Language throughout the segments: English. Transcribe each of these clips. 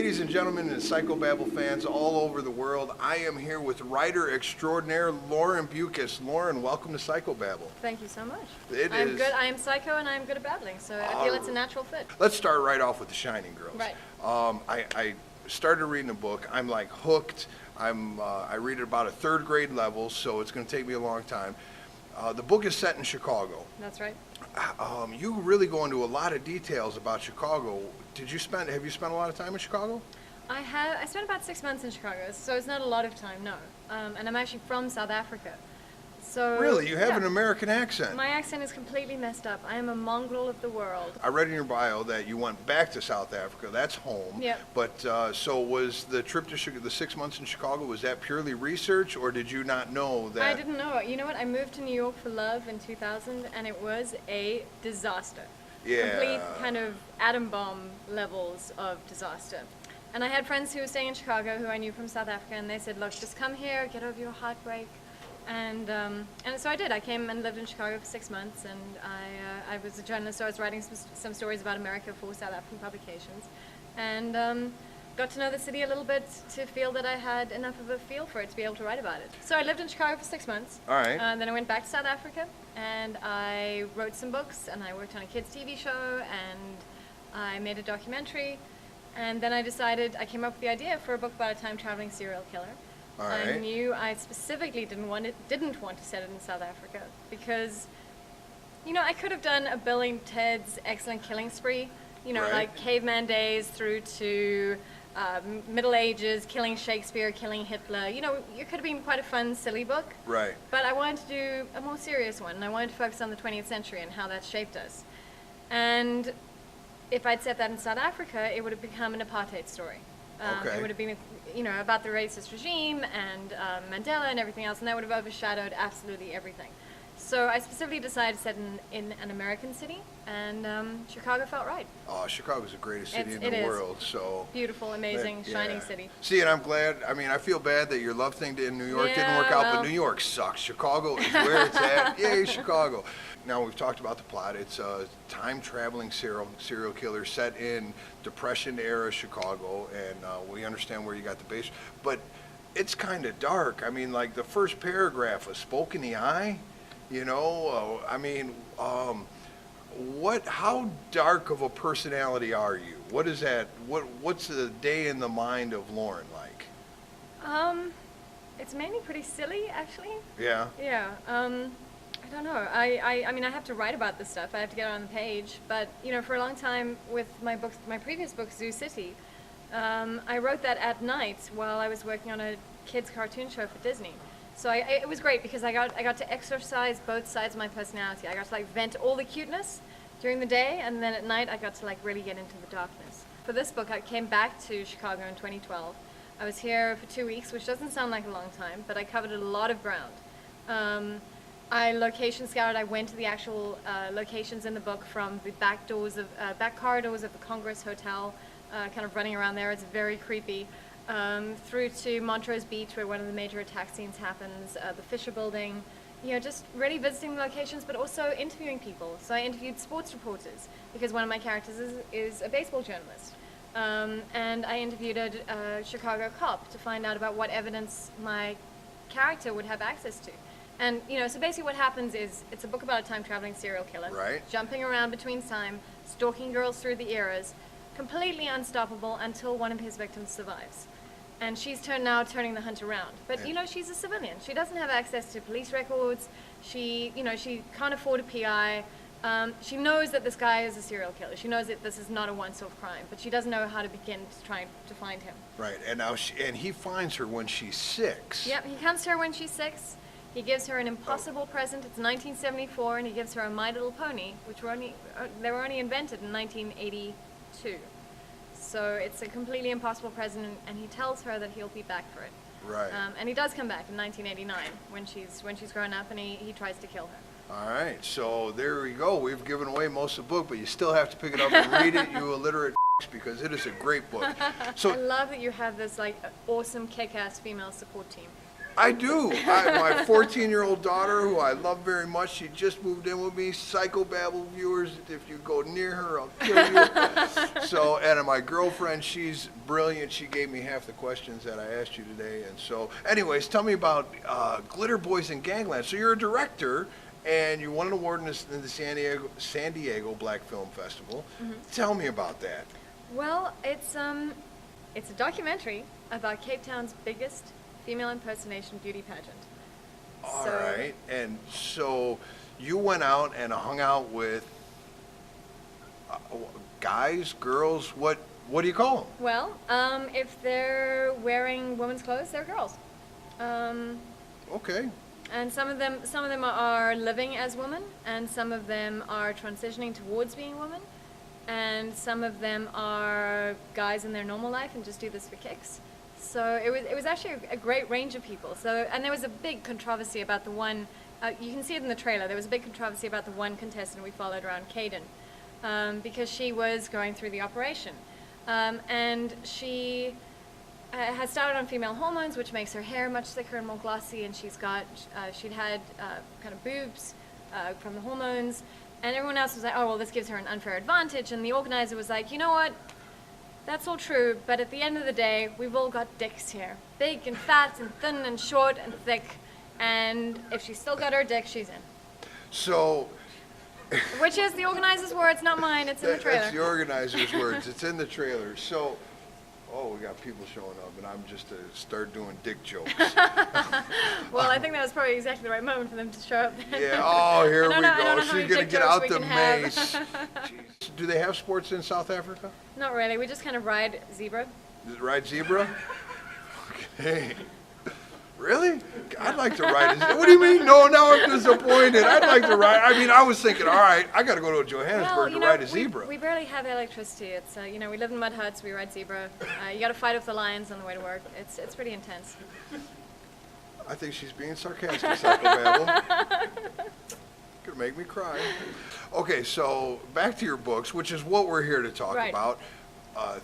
Ladies and gentlemen and Psycho Babble fans all over the world, I am here with writer extraordinaire Lauren Buekes. Lauren, welcome to Psycho Babble. Thank you so much. I'm good. I am psycho and I'm good at babbling, so I feel it's a natural fit. Let's start right off with The Shining Girls. Right. I started reading a book. I'm like hooked. I read it about a third grade level, so it's going to take me a long time. The book is set in Chicago. That's right. You really go into a lot of details about Chicago. Have you spent a lot of time in Chicago? I spent about 6 months in Chicago, so it's not a lot of time, no. And I'm actually from South Africa. So really? You have an American accent? My accent is completely messed up. I am a mongrel of the world. I read in your bio that you went back to South Africa. That's home. Yeah. But so was the trip to Chicago, the 6 months in Chicago, was that purely research, or did you not know that? I didn't know. You know what? I moved to New York for love in 2000, and it was a disaster. Yeah. Complete kind of atom bomb levels of disaster. And I had friends who were staying in Chicago who I knew from South Africa, and they said, look, just come here, get over your heartbreak. And so I did. I came and lived in Chicago for 6 months, and I was a journalist, so I was writing some stories about America for South African publications, and got to know the city a little bit to feel that I had enough of a feel for it to be able to write about it. So I lived in Chicago for 6 months. All right. Then I went back to South Africa, and I wrote some books, and I worked on a kids' TV show, and I made a documentary, and then I came up with the idea for a book about a time-traveling serial killer. All right. I knew I specifically didn't want to set it in South Africa because, you know, I could have done a Bill and Ted's Excellent Killing Spree, you know, Right. like caveman days through to Middle Ages, killing Shakespeare, killing Hitler. You know, it could have been quite a fun, silly book. Right. But I wanted to do a more serious one, and I wanted to focus on the 20th century and how that shaped us. And if I'd set that in South Africa, it would have become an apartheid story. Okay. It would have been, you know, about the racist regime and Mandela and everything else, and that would have overshadowed absolutely everything. So I specifically decided to set in an American city, and Chicago felt right. Oh, Chicago's the greatest city in It the is. world. So Beautiful, amazing, shining city. See, and I'm glad. I mean, I feel bad that your love thing in New York didn't Yeah, work out, but well. New York sucks. Chicago is where it's at. Yay, Chicago. Now, we've talked about the plot. It's a time-traveling serial killer set in Depression-era Chicago, and we understand where you got the base. But it's kind of dark. I mean, like the first paragraph, a spoke in the eye, you know? I mean, how dark of a personality are you? What is that? What's the day in the mind of Lauren like? It's mainly pretty silly, actually. Yeah. Yeah. I don't know. I mean, I have to write about this stuff. I have to get it on the page. But, you know, for a long time with my previous book, Zoo City, I wrote that at night while I was working on a kids' cartoon show for Disney. So it was great because I got to exercise both sides of my personality. I got to like vent all the cuteness during the day, and then at night I got to like really get into the darkness. For this book, I came back to Chicago in 2012. I was here for 2 weeks, which doesn't sound like a long time, but I covered a lot of ground. I location scoured. I went to the actual locations in the book, from the back corridors of the Congress Hotel, kind of running around there. It's very creepy. Through to Montrose Beach, where one of the major attack scenes happens, the Fisher Building, you know, just really visiting the locations, but also interviewing people. So I interviewed sports reporters, because one of my characters is a baseball journalist. And I interviewed a Chicago cop to find out about what evidence my character would have access to. And, you know, so basically what happens is, it's a book about a time-traveling serial killer. Right. Jumping around between time, stalking girls through the eras, completely unstoppable until one of his victims survives. And she's turning the hunt around. But, you know, she's a civilian. She doesn't have access to police records. She can't afford a PI. She knows that this guy is a serial killer. She knows that this is not a once-off crime, but she doesn't know how to begin to try to find him. Right, and now he finds her when she's 6. Yep, he comes to her when she's 6. He gives her an impossible present. It's 1974, and he gives her a My Little Pony, which they were only invented in 1982. So it's a completely impossible present, and he tells her that he'll be back for it. Right. And he does come back in 1989 when she's grown up, and he tries to kill her. All right, so there we go. We've given away most of the book, but you still have to pick it up and read it, you illiterate because it is a great book. So I love that you have this like awesome kick-ass female support team. I do. My 14-year-old daughter, who I love very much, she just moved in with me. PSYCHO BABBLE viewers, if you go near her, I'll kill you. So, and my girlfriend, she's brilliant. She gave me half the questions that I asked you today. And so, anyways, tell me about Glitter Boys in Gangland. So you're a director, and you won an award in the San Diego Black Film Festival. Mm-hmm. Tell me about that. Well, it's a documentary about Cape Town's biggest female impersonation beauty pageant. All right, and so you went out and hung out with guys, girls, what do you call them? Well, if they're wearing women's clothes, they're girls. Okay. And some of them are living as women, and some of them are transitioning towards being women, and some of them are guys in their normal life and just do this for kicks. So it was actually a great range of people. So, and there was a big controversy about the one, you can see it in the trailer, there was a big controversy about the one contestant we followed around, Caden, because she was going through the operation. And she has started on female hormones, which makes her hair much thicker and more glossy, and she'd had kind of boobs from the hormones, and everyone else was like, oh, well, this gives her an unfair advantage, and the organizer was like, you know what? That's all true, but at the end of the day, we've all got dicks here. Big and fat and thin and short and thick. And if she's still got her dick, she's in. So... Which is the organizer's words, not mine. It's in the trailer. That's the organizer's words. It's in the trailer. So, we got people showing up, and I'm just to start doing dick jokes. Well, I think that was probably exactly the right moment for them to show up. Yeah, here we go. She's going to get out the mace. Jeez. Do they have sports in South Africa? Not really. We just kind of ride zebra. Ride zebra? Okay. Really? I'd like to ride a zebra. What do you mean? No, now I'm disappointed. I'd like to ride. I mean, I was thinking, all right, I got to go to Johannesburg to ride a zebra. We barely have electricity. It's, we live in mud huts. We ride zebra. You got to fight with the lions on the way to work. It's pretty intense. I think she's being sarcastic, PSYCHO BABBLE. Could make me cry. Okay, so back to your books, which is what we're here to talk about.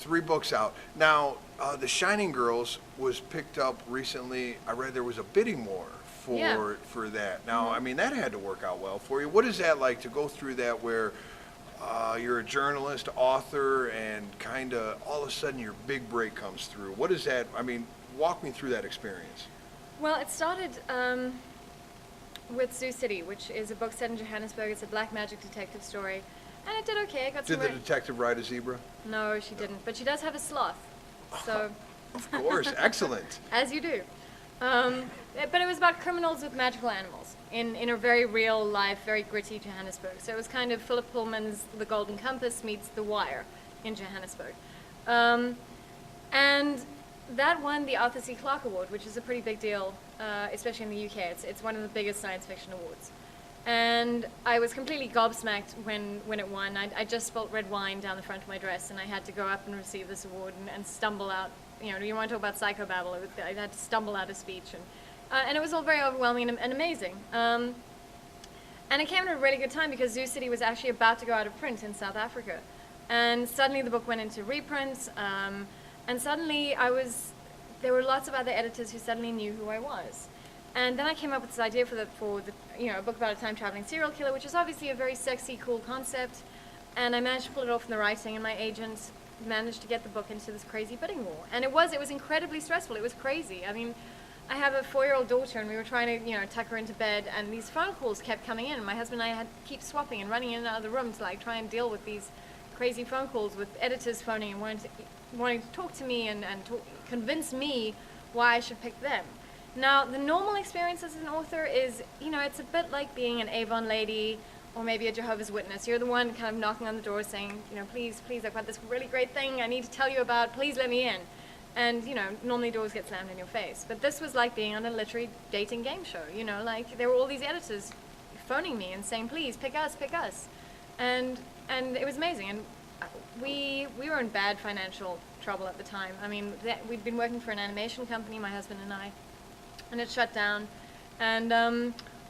3 books out. Now, The Shining Girls was picked up recently. I read there was a bidding war for that. Now, I mean, that had to work out well for you. What is that like to go through that where you're a journalist, author, and kind of all of a sudden your big break comes through? What is that? I mean, walk me through that experience. Well, it started with Zoo City, which is a book set in Johannesburg. It's a black magic detective story. And it did okay. Did the detective ride a zebra? No, she didn't. But she does have a sloth. So. Of course, excellent. As you do. But it was about criminals with magical animals in a very real life, very gritty Johannesburg. So it was kind of Philip Pullman's The Golden Compass meets The Wire in Johannesburg. And that won the Arthur C. Clarke Award, which is a pretty big deal, especially in the UK. It's one of the biggest science fiction awards. And I was completely gobsmacked when it won. I just spilt red wine down the front of my dress, and I had to go up and receive this award and stumble out. You want to talk about PSYCHO BABBLE? I had to stumble out a speech, and it was all very overwhelming and amazing. And it came at a really good time because Zoo City was actually about to go out of print in South Africa, and suddenly the book went into reprints, and suddenly there were lots of other editors who suddenly knew who I was. And then I came up with this idea for a book about a time-traveling serial killer, which is obviously a very sexy, cool concept. And I managed to pull it off in the writing, and my agent managed to get the book into this crazy bidding war. And it was incredibly stressful. It was crazy. I mean, I have a 4-year-old daughter, and we were trying to, tuck her into bed, and these phone calls kept coming in. And my husband and I had to keep swapping and running in and out of the room to try and deal with these crazy phone calls with editors phoning and wanting to talk to me and convince me why I should pick them. Now, the normal experience as an author is, it's a bit like being an Avon lady or maybe a Jehovah's Witness. You're the one kind of knocking on the door saying, please, I've got this really great thing I need to tell you about, please let me in. And, normally doors get slammed in your face. But this was like being on a literary dating game show, there were all these editors phoning me and saying, please, pick us. And it was amazing. And we were in bad financial trouble at the time. I mean, we'd been working for an animation company, my husband and I, and it shut down, and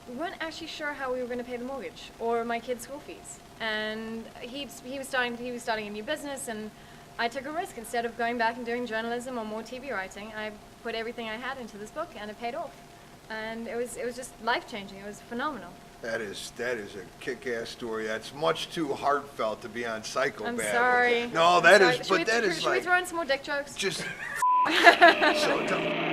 we weren't actually sure how we were going to pay the mortgage or my kids' school fees. And he was starting a new business, and I took a risk. Instead of going back and doing journalism or more TV writing, I put everything I had into this book, and it paid off. And it was just life-changing. It was phenomenal. That is a kick-ass story. That's much too heartfelt to be on Psycho I'm Babble. No, that is, but that is Should we like throw in some more dick jokes? just so dumb.